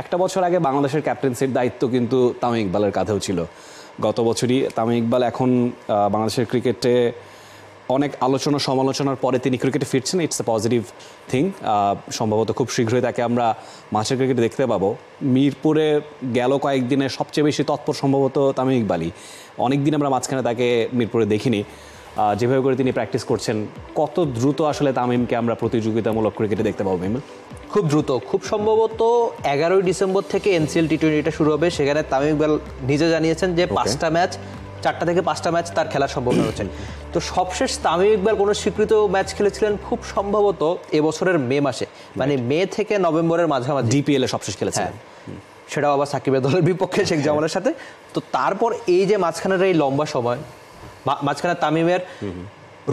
একটা বছর আগে বাংলাদেশের ক্যাপ্টেন্সির দায়িত্ব কিন্তু তামিম ইকবালের কাঁধেও ছিল। গত বছরই তামিম ইকবাল এখন বাংলাদেশের ক্রিকেটে অনেক আলোচনা সমালোচনার পরে তিনি ক্রিকেটে ফিরছেন। It's a positive thing. সম্ভবত খুব শীঘ্রই তাকে আমরা মাঠের ক্রিকেটে দেখতে পাবো। মিরপুরে গেল কয়েকদিনে সবচেয়ে বেশি তৎপর সম্ভবত তামিম ইকবালই। অনেক দিন আমরা মাঝখানে তাকে মিরপুরে দেখিনি। যেভাবে করে তিনি প্র্যাকটিস করছেন, কত দ্রুত আসলে তামিমকে আমরা প্রতিযোগিতামূলক ক্রিকেটে দেখতে পাবো বিমল? খুব দ্রুত, খুব সম্ভবত 11ই ডিসেম্বর থেকে এনসিএল টি20টা শুরু হবে। সেখানে তামিম ইকবাল নিজে জানিয়েছেন যে 4টা থেকে 5টা ম্যাচ তার খেলার সম্ভাবনা রয়েছে। তো সবশেষ তামিম ইকবাল কোনো স্বীকৃত ম্যাচ খেলেছিলেন খুব সম্ভবত এবছরের মে মাসে, মানে মে থেকে নভেম্বরের মাঝামাঝি ডিপিএল এ সবশেষ খেলেছেন। সেটাও আবার সাকিবের দলের বিপক্ষে শেখ জামালের সাথে। তো তারপর এই যে মাঝখানের এই লম্বা সময়, মাঝখানে তামিমের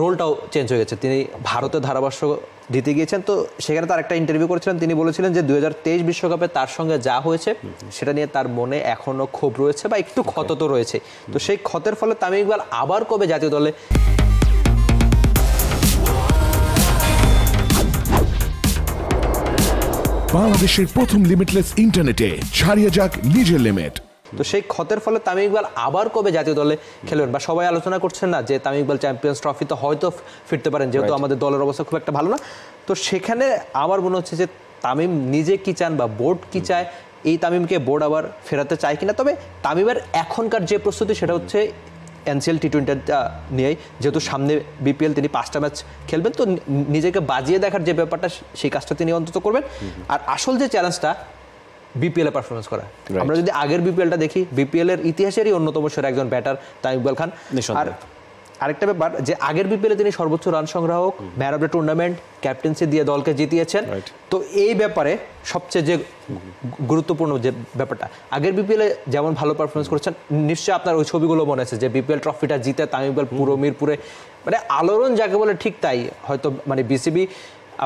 রোলটাও চেঞ্জ হয়ে গেছে। তিনি ভারতে ধারাভাষ্য দিতে গিয়েছেন। তো সেখানে তার একটা ইন্টারভিউ করেছিলেন, তিনি বলেছিলেন যে 2023 বিশ্বকাপে তার সঙ্গে যা হয়েছে সেটা নিয়ে তার মনে এখনো ক্ষোভ রয়েছে বা একটু ক্ষত তো রয়েছে। তো সেই ক্ষতের ফলে তামিম ইকবাল আবার কবে জাতীয় দলে বাংলাদেশের প্রথম লিমিটলেস ইন্টারনেটে ছাড়িয়ে যাক নিজের লিমিট। তো সেই ক্ষতের ফলে তামিম ইকবাল আবার কবে জাতীয় দলে খেলবেন, বা সবাই আলোচনা করছেন না যে তামিম ইকবাল চ্যাম্পিয়ন্স ট্রফিতে হয়তো ফিরতে পারেন, যেহেতু আমাদের দলের অবস্থা খুব একটা ভালো না। তো সেখানে আমার মনে হচ্ছে যে তামিম নিজে কি চান বা বোর্ড কি চায়, এই তামিমকে বোর্ড আবার ফেরাতে চায় কিনা। তবে তামিমের এখনকার যে প্রস্তুতি সেটা হচ্ছে এনসিএল টি20টা নিয়েই, যেহেতু সামনে বিপিএল, তিনি 5টা ম্যাচ খেলবেন। তো নিজেকে বাজিয়ে দেখার যে ব্যাপারটা, সেই কাজটা তিনি অন্তত করবেন। আর আসল যে চ্যালেঞ্জটা বিপিএল এ পারফরমেন্স করা। আমরা যদি আগের বিপিএলটা দেখি, বিপিএল এর ইতিহাসেরই অন্যতম সেরা একজন ব্যাটার তামিম ইকবাল খান। আর আরেকটা ব্যাপার যে আগের বিপিএল এ তিনি সর্বোচ্চ রান সংগ্রাহক, man of the tournament, captaincy দিয়ে দলকে জিতিয়েছেন। তো এই ব্যাপারে সবচেয়ে যে গুরুত্বপূর্ণ যে ব্যাপারটা, আগের বিপিএল এ যেমন ভালো পারফরমেন্স করেছেন, নিশ্চয়ই আপনার ওই ছবিগুলো মনে আছে যে বিপিএল ট্রফিটা জিতে তামিম ইকবাল পুরো মিরপুরে মানে আলোড়ন যাকে বলে, ঠিক তাই। হয়তো মানে বিসিবি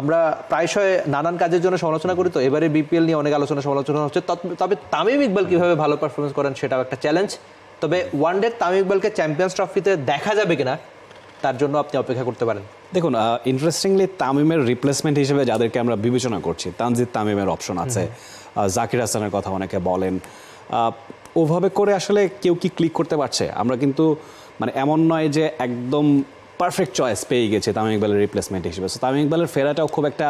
আমরা প্রায়শই নানান কাজের জন্য সমালোচনা করি, তো এবারে বিপিএল নিয়ে অনেক আলোচনা সমালোচনা হচ্ছে। তবে তামিম ইকবাল কীভাবে ভালো পারফরমেন্স করেন সেটাও একটা চ্যালেঞ্জ। তবে ওয়ান ডে তামিম ইকবালকে চ্যাম্পিয়ন্স ট্রফিতে দেখা যাবে কিনা, তার জন্য আপনি অপেক্ষা করতে পারেন। দেখুন, ইন্টারেস্টিংলি তামিমের রিপ্লেসমেন্ট হিসেবে যাদেরকে আমরা বিবেচনা করছি, তানজিদ তামিমের অপশন আছে, জাকির হাসানের কথা অনেকে বলেন। ওভাবে করে আসলে কেউ কি ক্লিক করতে পারছে? আমরা কিন্তু মানে এমন নয় যে একদম পারফেক্ট চয়েস পেয়ে গেছে তামিম ইকবালের রিপ্লেসমেন্ট হিসেবে। সো তামিম ইকবালের ফেরাটাও খুব একটা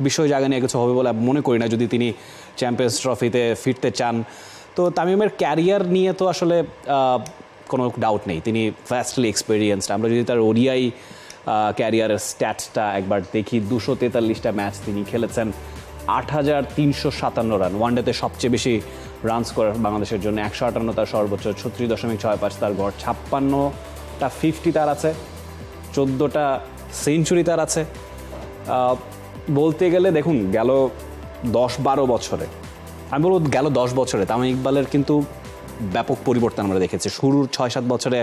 বিষয় জায়গা নিয়ে কিছু হবে বলে মনে করি না, যদি তিনি চ্যাম্পিয়ন্স ট্রফিতে ফিরতে চান। তো তামিমের ক্যারিয়ার নিয়ে তো আসলে কোনো ডাউট নেই, তিনি ভাস্টলি এক্সপেরিয়েন্সড। আমরা যদি তার ওডিআই ক্যারিয়ারের স্ট্যাটসটা একবার দেখি, 243টা ম্যাচ তিনি খেলেছেন, 8,357 রান, ওয়ানডেতে সবচেয়ে বেশি রান স্কোর বাংলাদেশের জন্য, 158 তার সর্বোচ্চ, 36.65 তার গড়, 56টা 50 তার আছে, 14টা সেঞ্চুরি তার আছে। বলতে গেলে দেখুন, গেল 10-12 বছরে, আমি বলব গেল 10 বছরে তামিম ইকবালের কিন্তু ব্যাপক পরিবর্তন আমরা দেখেছি। শুরুর 6-7 বছরে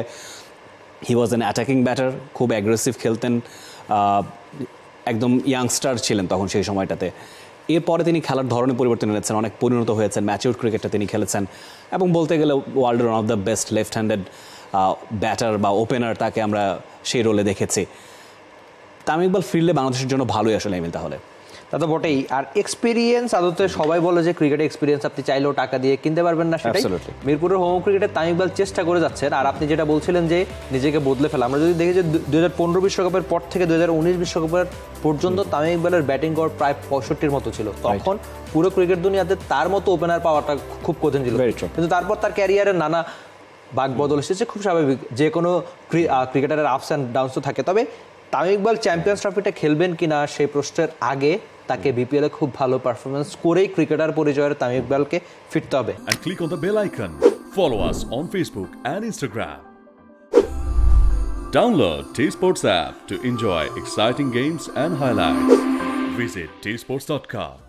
হি ওয়াজ অ্যান অ্যাটাকিং ব্যাটার, খুব অ্যাগ্রেসিভ খেলতেন, একদম ইয়াংস্টার ছিলেন তখন সেই সময়টাতে। এরপরে তিনি খেলার ধরনের পরিবর্তন এনেছেন, অনেক পরিণত হয়েছেন, ম্যাচিউর ক্রিকেটটা তিনি খেলেছেন, এবং বলতে গেলে ওয়ার্ল্ডের one of the best left handed batter বা ওপেনার তাকে আমরা সেই রোলে দেখেছি। তামিম ইকবাল ফিরলে বাংলাদেশের জন্য ভালোই আসলে এমনি। তাহলে তা তো বটেই। আর এক্সপিরিয়েন্স, আদতে সবাই বলে যে ক্রিকেটে এক্সপিরিয়েন্স আপনি চাইলেও টাকা দিয়ে কিনতে পারবেন না, সেটাই মিরপুরের হোম ক্রিকেটে তামিম ইকবাল চেষ্টা করে যাচ্ছেন। আর আপনি যেটা বলছিলেন যে নিজেকে বদলে ফেলা, আমরা যদি দেখি যে 2015 বিশ্বকাপের পর থেকে 2019 বিশ্বকাপের পর্যন্ত তামিম ইকবালের ব্যাটিং গড় প্রায় 65-র মতো ছিল। তখন পুরো ক্রিকেট দুনিয়াতে তার মতো ওপেনার পাওয়াটা খুব কঠিন ছিল। কিন্তু তারপর তার ক্যারিয়ারের নানা বাক বদল এসেছে, খুব স্বাভাবিক, যে কোনো ক্রিকেটারের আপস অ্যান্ড ডাউনস তো থাকে। তবে তামিম ইকবাল চ্যাম্পিয়ন্স ট্রফিটা খেলবেন কিনা সেই প্রশ্নের আগে তাকে বিপিএল এ খুব ভালো পারফরমেন্স করেই ক্রিকেটার পরিচয়ের তামিম ইকবালকে ফিরতে হবে। And click on the bell icon. Follow us on Facebook and Instagram. Download T-Sports app to enjoy exciting games and highlights. Visit tsports.com.